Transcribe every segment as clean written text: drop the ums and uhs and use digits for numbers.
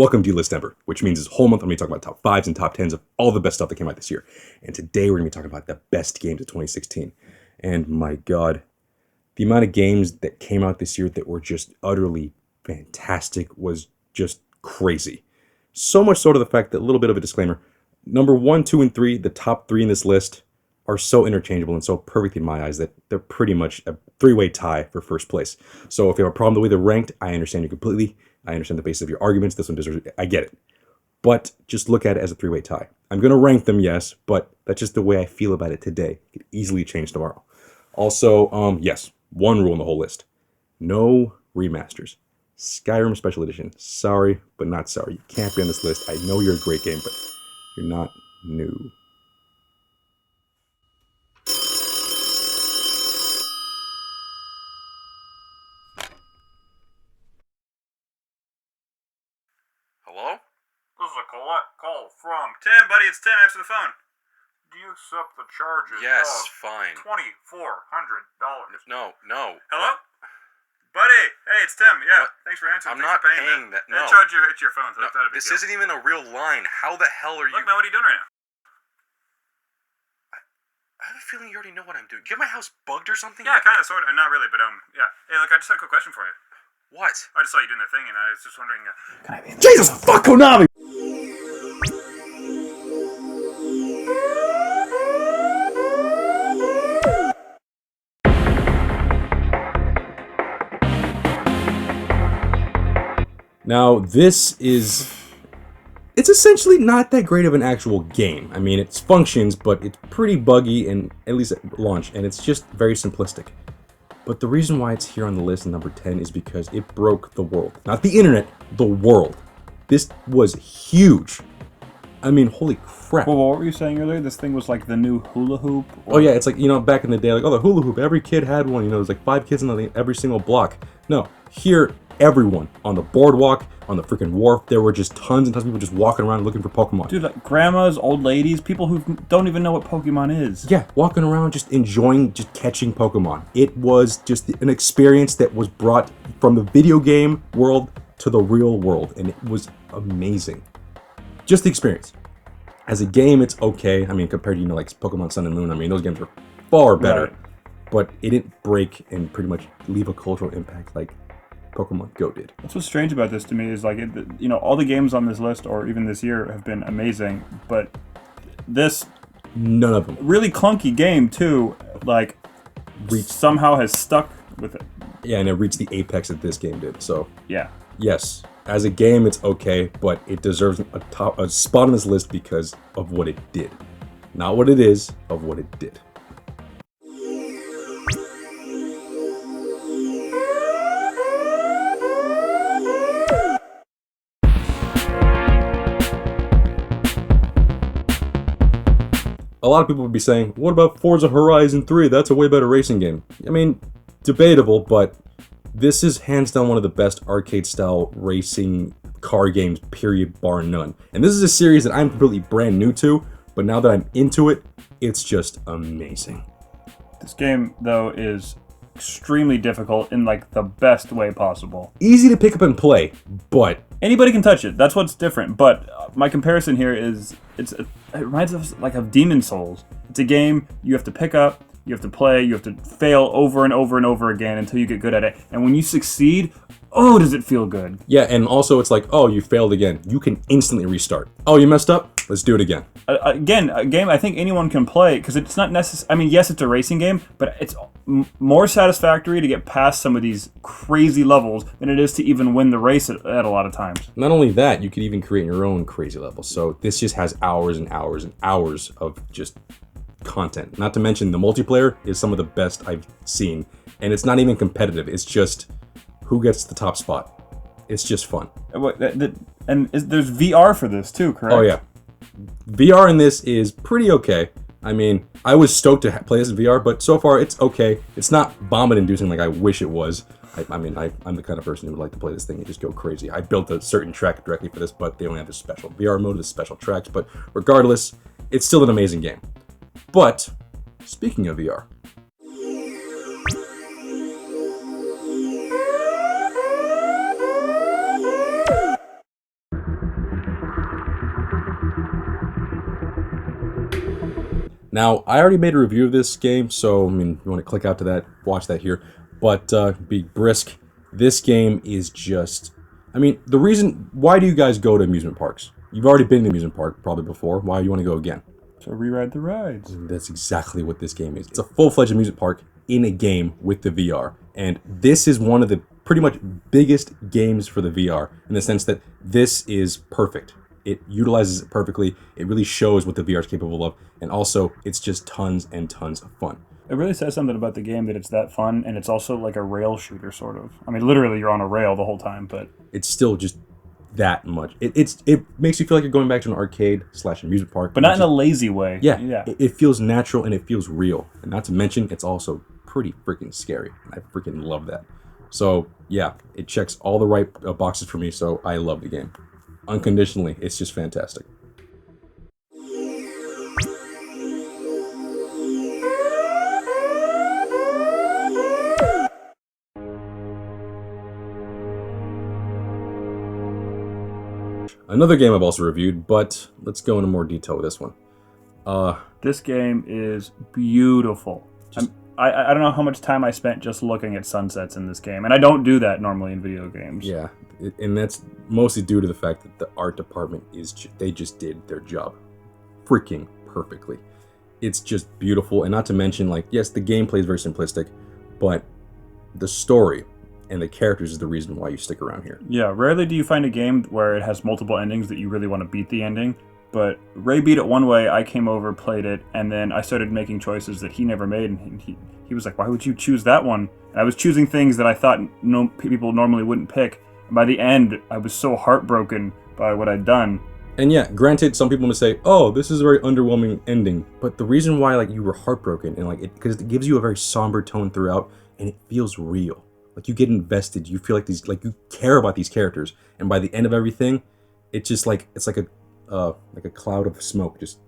Welcome to Delistember, which means this whole month I'm going to be talking about top 5s and top 10s of all the best stuff that came out this year. And today we're going to be talking about the best games of 2016. And my god, the amount of games that came out this year that were just utterly fantastic was just crazy. So much so to the fact that, a little bit of a disclaimer, number 1, 2, and 3, the top 3 in this list, are so interchangeable and so perfect in my eyes that they're pretty much a three-way tie for first place. So if you have a problem the way they're ranked, I understand you completely. I understand the basis of your arguments. This one deserves it. I get it. But just look at it as a three-way tie. I'm going to rank them, yes, but that's just the way I feel about it today. It could easily change tomorrow. Also, yes, one rule in the whole list. No remasters. Skyrim Special Edition. Sorry, but not sorry. You can't be on this list. I know you're a great game, but you're not new. Hello? This is a call from Tim, buddy. It's Tim. Answer the phone. Do you accept the charges? Yes, of fine. $2,400. No. Hello? Buddy, hey, it's Tim. Yeah, What? thanks for answering. I'm not paying that. No. They charge you at your phone, so No, it's not a big this deal. isn't even a real line. How the hell are you? Look, man, what are you doing right now? I have a feeling you already know what I'm doing. Do you have my house bugged or something? Yeah, kind of, sort of. Not really, but yeah. Hey, look, I just had a quick question for you. What? I just saw you doing the thing, and I was just wondering. Can I be? Jesus fuck Konami! Now, it's essentially not that great of an actual game. I mean, it functions, but it's pretty buggy, and at least at launch, and it's just very simplistic. But the reason why it's here on the list in number 10 is because it broke the world. Not the internet, the world. This was huge. I mean, holy crap. Well, what were you saying earlier? This thing was like the new hula hoop? Oh yeah, it's like, back in the day, like, the hula hoop, every kid had one, there's like 5 kids in every single block. No, here, everyone, on the boardwalk, on the freaking wharf, there were just tons and tons of people just walking around looking for Pokemon. Dude, like grandmas, old ladies, people who don't even know what Pokemon is. Yeah, walking around, just enjoying, just catching Pokemon. It was just an experience that was brought from the video game world to the real world, and it was amazing. Just the experience. As a game, it's okay. I mean, compared to, like Pokemon Sun and Moon, I mean, those games are far better. Right. But it didn't break and pretty much leave a cultural impact like Pokemon Go did. That's what's strange about this to me is like, all the games on this list or even this year have been amazing, but this None of them. really clunky game too, like, somehow has stuck with it. Yeah, and it reached the apex that this game did. So, Yeah. yes, as a game, it's okay, but it deserves a spot on this list because of what it did. Not what it is, of what it did. A lot of people would be saying, what about Forza Horizon 3? That's a way better racing game. I mean, debatable, but this is hands down one of the best arcade-style racing car games, period, bar none. And this is a series that I'm completely brand new to, but now that I'm into it, it's just amazing. This game, though, is extremely difficult in, like, the best way possible. Easy to pick up and play, but Anybody can touch it. That's what's different. But my comparison here is it reminds us like of Demon Souls. It's a game you have to pick up, you have to play, you have to fail over and over and over again until you get good at it. And when you succeed, oh, does it feel good? yeah, and also it's like, oh, you failed again. You can instantly restart. Oh, you messed up? Let's do it again. Again, a game I think anyone can play because it's not necessary. I mean, yes, it's a racing game, but it's more satisfactory to get past some of these crazy levels than it is to even win the race at a lot of times. Not only that, you could even create your own crazy levels. So this just has hours and hours and hours of just content. Not to mention the multiplayer is some of the best I've seen. And it's not even competitive. It's just who gets the top spot. It's just fun. And there's VR for this too, correct? Oh yeah. VR in this is pretty okay. I mean, I was stoked to play this in VR, but so far it's okay. It's not vomit-inducing like I wish it was. I'm the kind of person who would like to play this thing and just go crazy. I built a certain track directly for this, but they only have this special VR mode with special tracks. But regardless, it's still an amazing game. But speaking of VR, Now, I already made a review of this game, so I mean, you want to click out to that, watch that here. But be brisk. This game is just. I mean, the reason. Why do you guys go to amusement parks? You've already been to the amusement park probably before. Why do you want to go again? So rewrite the rides. That's exactly what this game is. It's a full-fledged amusement park in a game with the VR. And this is one of the pretty much biggest games for the VR in the sense that this is perfect. It utilizes it perfectly. It really shows what the VR is capable of. And also, it's just tons and tons of fun. It really says something about the game that it's that fun, and it's also like a rail shooter, sort of. I mean, literally, you're on a rail the whole time, but... It's still just that much. It makes you feel like you're going back to an arcade / amusement park. But not in a lazy way. Yeah. It feels natural and it feels real. And not to mention, it's also pretty freaking scary. I freaking love that. So, yeah, it checks all the right boxes for me, so I love the game. Unconditionally, it's just fantastic. Another game I've also reviewed, but let's go into more detail with this one. This game is beautiful. I don't know how much time I spent just looking at sunsets in this game, and I don't do that normally in video games. Yeah, and that's mostly due to the fact that the art department they just did their job freaking perfectly. It's just beautiful, and not to mention, like, yes, the gameplay is very simplistic, but the story and the characters is the reason why you stick around here. Yeah, rarely do you find a game where it has multiple endings that you really want to beat the ending. But Ray beat it one way, I came over, played it, and then I started making choices that he never made, and he was like, why would you choose that one? And I was choosing things that I thought people normally wouldn't pick. And by the end, I was so heartbroken by what I'd done. And yeah, granted, some people may say, oh, this is a very underwhelming ending, but the reason why, like, you were heartbroken, and like, because it gives you a very somber tone throughout, and it feels real. Like, you get invested, you feel like you care about these characters, and by the end of everything, it's just like, it's like a cloud of smoke, just,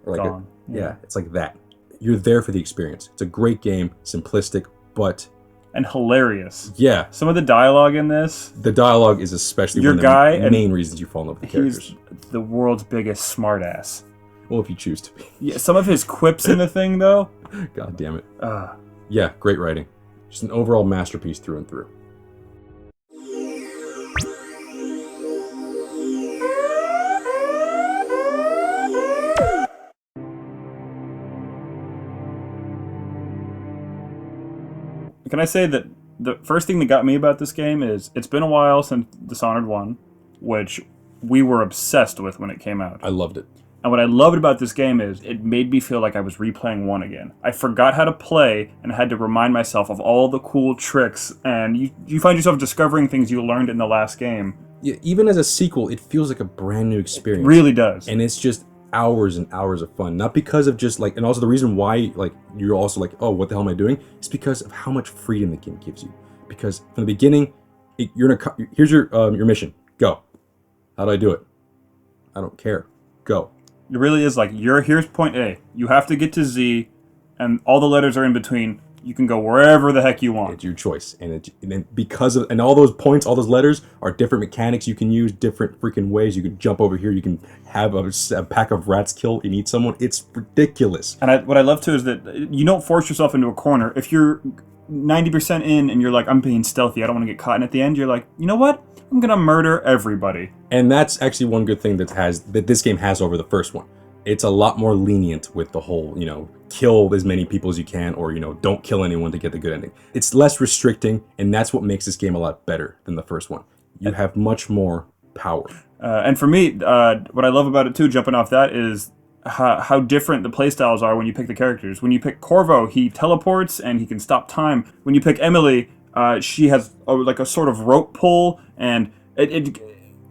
or like gone. Yeah, it's like that. You're there for the experience. It's a great game, simplistic, but... And hilarious. Yeah. Some of the dialogue in this... The dialogue is especially one of the main reasons you fall in love with the characters. He's the world's biggest smartass. Well, if you choose to be. Yeah, some of his quips in the thing, though... God damn it. Yeah, great writing. Just an overall masterpiece through and through. Can I say that the first thing that got me about this game is it's been a while since Dishonored 1, which we were obsessed with when it came out. I loved it. And what I loved about this game is it made me feel like I was replaying 1 again. I forgot how to play and had to remind myself of all the cool tricks, and you find yourself discovering things you learned in the last game. Yeah, even as a sequel, it feels like a brand new experience. It really does. And it's just hours and hours of fun. Not because of just like, and also the reason why like you're also like, oh, what the hell am I doing? It's because of how much freedom the game gives you. Because from the beginning, here's your mission. Go. How do I do it? I don't care. Go. It really is like, here's point A. You have to get to Z, and all the letters are in between. You can go wherever the heck you want. It's your choice. And then because of, and all those points, all those letters are different mechanics you can use, different freaking ways. You can jump over here. You can have a pack of rats kill and eat someone. It's ridiculous. And what I love too is that you don't force yourself into a corner. If you're 90% in and you're like, I'm being stealthy, I don't want to get caught. And at the end, you're like, you know what? I'm going to murder everybody. And that's actually one good thing that this game has over the first one. It's a lot more lenient with the whole, kill as many people as you can, or, don't kill anyone to get the good ending. It's less restricting, and that's what makes this game a lot better than the first one. You have much more power. And for me, what I love about it too, jumping off that, is how different the playstyles are when you pick the characters. When you pick Corvo, he teleports and he can stop time. When you pick Emily, she has a sort of rope pull, and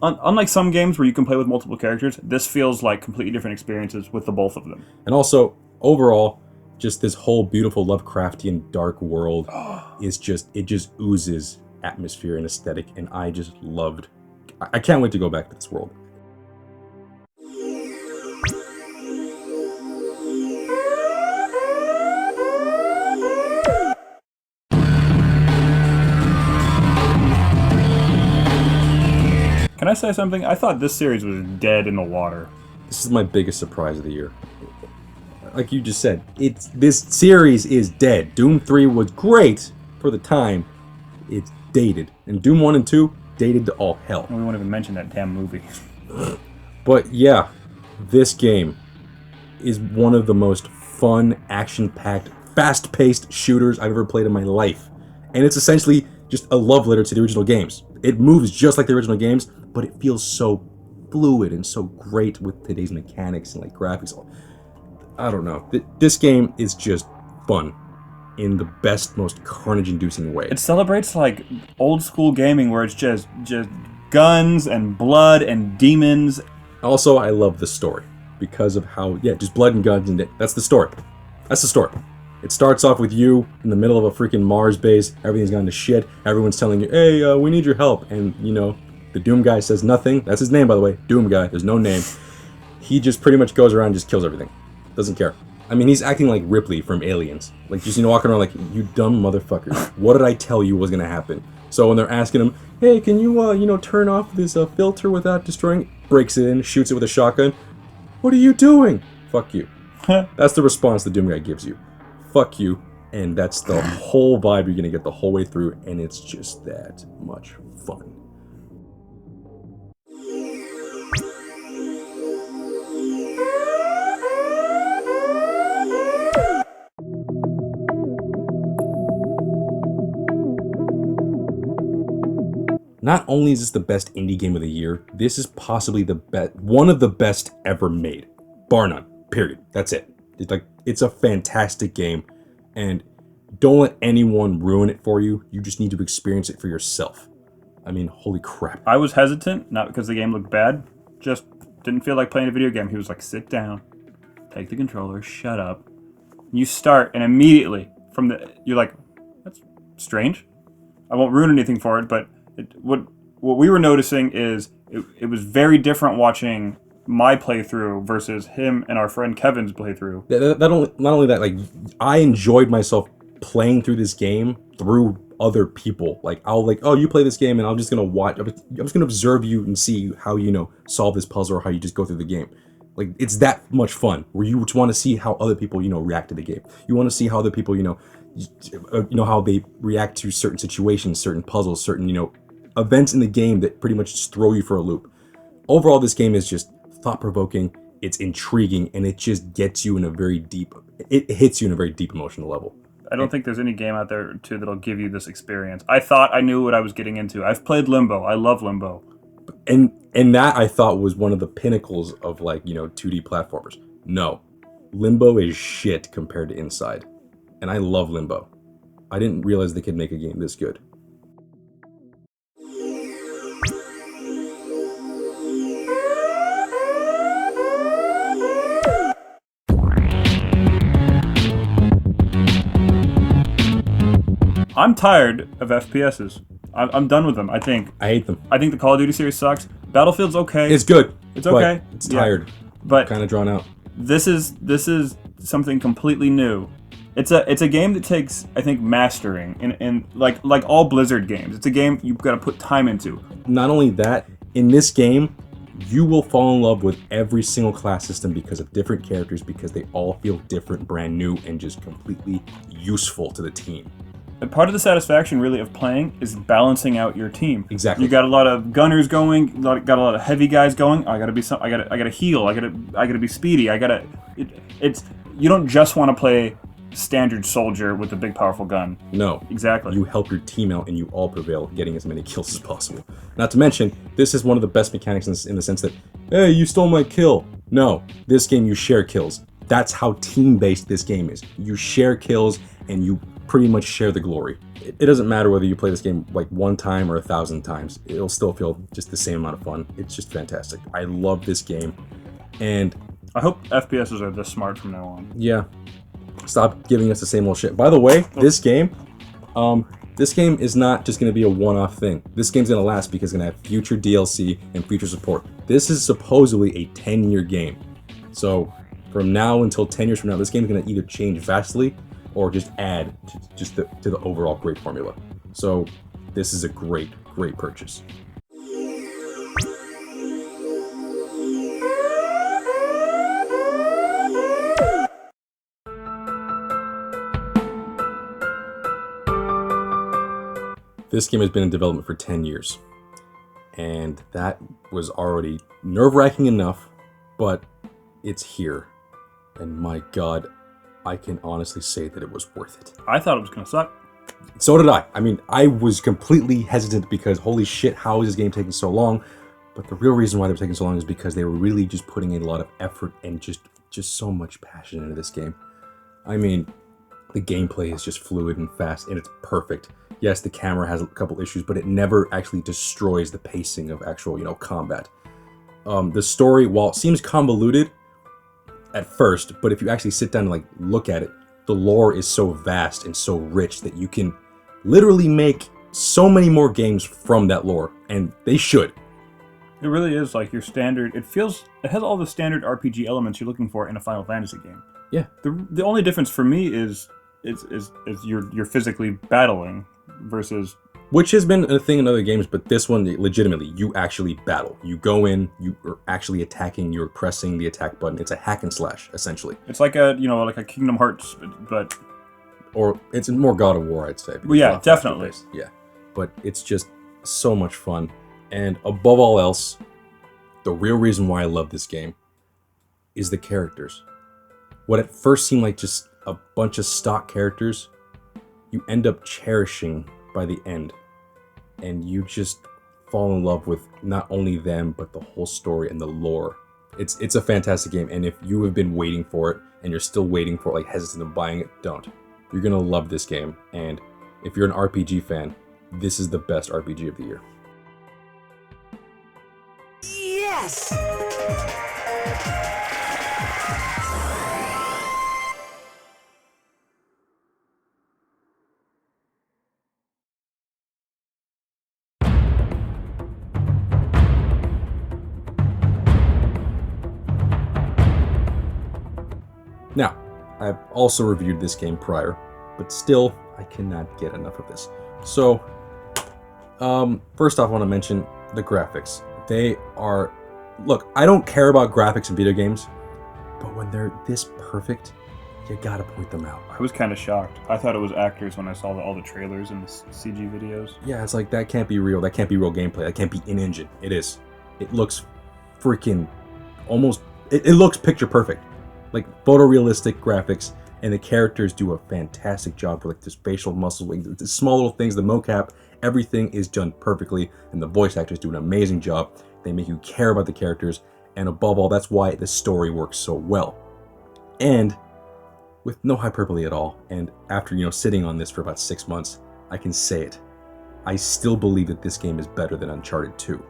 unlike some games where you can play with multiple characters, this feels like completely different experiences with the both of them. And also, overall, just this whole beautiful Lovecraftian dark world it just oozes atmosphere and aesthetic, and I just loved. I can't wait to go back to this world. Can I say something? I thought this series was dead in the water. This is my biggest surprise of the year. like you just said, this series is dead. Doom 3 was great for the time. It's dated. And Doom 1 and 2, dated to all hell. We won't even mention that damn movie. But yeah, this game is one of the most fun, action-packed, fast-paced shooters I've ever played in my life. And it's essentially just a love letter to the original games. It moves just like the original games, but it feels so fluid and so great with today's mechanics and like graphics. I don't know. This game is just fun in the best, most carnage-inducing way. It celebrates like old school gaming where it's just guns and blood and demons. Also, I love the story because of how, just blood and guns, and that's the story. That's the story. It starts off with you in the middle of a freaking Mars base. Everything's gone to shit. Everyone's telling you, hey, we need your help. And, the Doom guy says nothing. That's his name, by the way. Doom guy. There's no name. He just pretty much goes around and just kills everything. Doesn't care. I mean, he's acting like Ripley from Aliens. Like, just, walking around like, you dumb motherfucker. What did I tell you was going to happen? So when they're asking him, hey, can you, turn off this filter without destroying it? Breaks it in, shoots it with a shotgun. What are you doing? Fuck you. That's the response the Doom guy gives you. Fuck you. And that's the whole vibe you're going to get the whole way through. And it's just that much fun. Not only is this the best indie game of the year, this is possibly one of the best ever made. Bar none. Period. That's it. It's a fantastic game, and don't let anyone ruin it for you. You just need to experience it for yourself. I mean, holy crap. I was hesitant, not because the game looked bad, just didn't feel like playing a video game. He was like, sit down, take the controller, shut up. You start, and immediately you're like, that's strange. I won't ruin anything for it, but what we were noticing is it was very different watching my playthrough versus him and our friend Kevin's playthrough. Not only that, like, I enjoyed myself playing through this game through other people. Like, I'll like, oh, you play this game, and I'm just gonna watch. I'm just gonna observe you and see how solve this puzzle or how you just go through the game. Like, it's that much fun where you just want to see how other people react to the game. You want to see how other people how they react to certain situations, certain puzzles, certain events in the game that pretty much just throw you for a loop. Overall, this game is just thought-provoking, it's intriguing, and it just gets you in a very deep, it hits you in a very deep emotional level. I don't think there's any game out there, too, that'll give you this experience. I thought I knew what I was getting into. I've played Limbo. I love Limbo. And that, I thought, was one of the pinnacles of, 2D platformers. No. Limbo is shit compared to Inside. And I love Limbo. I didn't realize they could make a game this good. I'm tired of FPSs. I'm done with them, I think. I hate them. I think the Call of Duty series sucks. Battlefield's okay. It's good. It's okay. It's tired. Yeah. But kind of drawn out. This is something completely new. It's a game that takes, I think, mastering, and like all Blizzard games. It's a game you've got to put time into. Not only that, in this game, you will fall in love with every single class system because of different characters, because they all feel different, brand new, and just completely useful to the team. And part of the satisfaction, really, of playing is balancing out your team. Exactly. You got a lot of gunners going, got a lot of heavy guys going. I gotta heal. I gotta be speedy. You don't just want to play standard soldier with a big powerful gun. No. Exactly. You help your team out and you all prevail, getting as many kills as possible. Not to mention, this is one of the best mechanics in the sense that, hey, you stole my kill. No, this game you share kills. That's how team-based this game is. You share kills and you pretty much share the glory. It doesn't matter whether you play this game like one time or 1,000 times. It'll still feel just the same amount of fun. It's just fantastic. I love this game. And I hope FPSs are this smart from now on. Yeah. Stop giving us the same old shit. By the way, this game is not just going to be a one-off thing. This game's going to last because it's going to have future DLC and future support. This is supposedly a 10-year game. So from now until 10 years from now, this game is going to either change vastly or just add to the overall great formula. So this is a great purchase. This game has been in development for 10 years. And that was already nerve-wracking enough, but it's here. And my god, I can honestly say that it was worth it. I thought it was going to suck. So did I. I mean, I was completely hesitant because holy shit, how is this game taking so long? But the real reason why they were taking so long is because they were really just putting in a lot of effort and just so much passion into this game. I mean, the gameplay is just fluid and fast, and it's perfect. Yes, the camera has a couple issues, but it never actually destroys the pacing of actual, combat. The story, while it seems convoluted at first, but if you actually sit down and look at it, the lore is so vast and so rich that you can literally make so many more games from that lore, and they should. It really is like your standard. It has all the standard RPG elements you're looking for in a Final Fantasy game. Yeah. The only difference for me is you're physically battling versus, which has been a thing in other games, but this one, legitimately, you actually battle. You go in, you are actually attacking, you're pressing the attack button. It's a hack and slash, essentially. It's like a Kingdom Hearts, but... Or it's more God of War, I'd say. Well, yeah, definitely. Yeah. But it's just so much fun. And above all else, the real reason why I love this game is the characters. What at first seemed like just a bunch of stock characters, you end up cherishing by the end, and you just fall in love with not only them but the whole story and the lore. It's a fantastic game, and if you have been waiting for it and you're still waiting for it, hesitant of buying it, don't. You're gonna love this game, and if you're an RPG fan, this is the best RPG of the year. Yes! Now, I've also reviewed this game prior, but still, I cannot get enough of this. So, first off, I want to mention the graphics. They are... Look, I don't care about graphics in video games, but when they're this perfect, you gotta point them out. I was kind of shocked. I thought it was actors when I saw all the trailers and the CG videos. Yeah, it's like, that can't be real. That can't be real gameplay. That can't be in-engine. It is. It looks freaking almost... It looks picture perfect. Like, photorealistic graphics, and the characters do a fantastic job with this facial muscles, the small little things, the mocap, everything is done perfectly, and the voice actors do an amazing job. They make you care about the characters, and above all, that's why the story works so well. And with no hyperbole at all, and after, sitting on this for about 6 months, I can say it. I still believe that this game is better than Uncharted 2.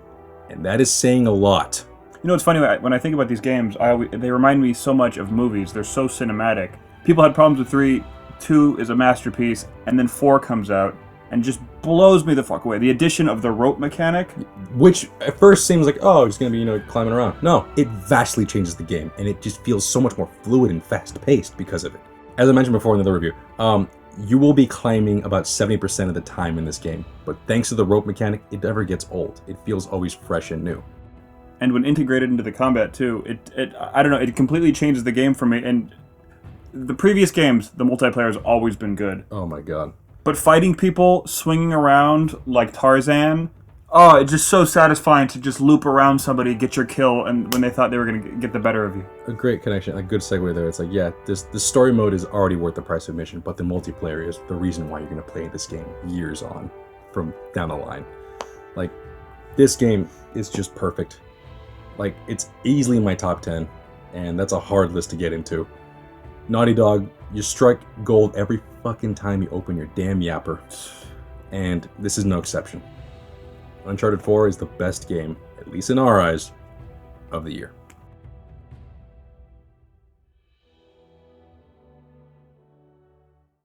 And that is saying a lot. It's funny, when I think about these games, they remind me so much of movies. They're so cinematic. People had problems with 3, 2 is a masterpiece, and then 4 comes out, and just blows me the fuck away. The addition of the rope mechanic. Which at first seems like, oh, it's going to be, climbing around. No, it vastly changes the game, and it just feels so much more fluid and fast-paced because of it. As I mentioned before in the other review, you will be climbing about 70% of the time in this game, but thanks to the rope mechanic, it never gets old. It feels always fresh and new. And when integrated into the combat too, I don't know, it completely changes the game for me. And the previous games, the multiplayer has always been good. Oh my god. But fighting people, swinging around like Tarzan, oh, it's just so satisfying to just loop around somebody, get your kill, and when they thought they were going to get the better of you. A great connection, a good segue there. It's like, yeah, the story mode is already worth the price of admission, but the multiplayer is the reason why you're going to play this game years on from down the line. Like, this game is just perfect. Like, it's easily in my top 10, and that's a hard list to get into. Naughty Dog, you strike gold every fucking time you open your damn yapper, and this is no exception. Uncharted 4 is the best game, at least in our eyes, of the year.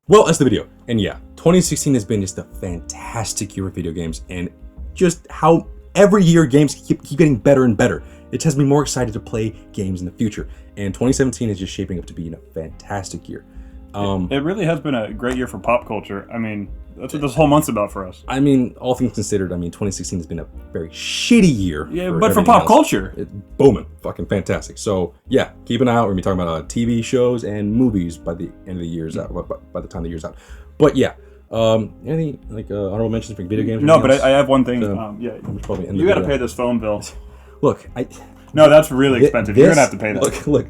Well, that's the video. And yeah, 2016 has been just a fantastic year of video games, and just how every year games keep getting better and better. It has me more excited to play games in the future, and 2017 is just shaping up to be a fantastic year. It really has been a great year for pop culture. I mean, that's what this whole month's about for us. I mean, all things considered, 2016 has been a very shitty year. Yeah, but for pop culture. Booming. Fucking fantastic. So, yeah, keep an eye out. We're going to be talking about TV shows and movies by the end of the year's out, by the time the year's out. But yeah, Any like honorable mentions for video games? or No, anything but else? I have one thing. So, Yeah, we should probably end the you got to video. pay this phone bill. Look, No, that's really expensive. You're gonna have to pay that. Look.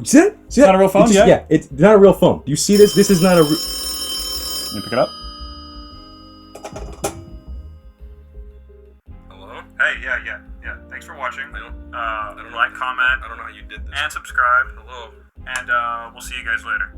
See that? See It's not a real phone, it's yeah? it's not a real phone. You see this? This is not a. You pick it up. Hello? Hey, yeah. Thanks for watching. I don't Like, comment, know how you did this. and subscribe. Hello? And we'll see you guys later.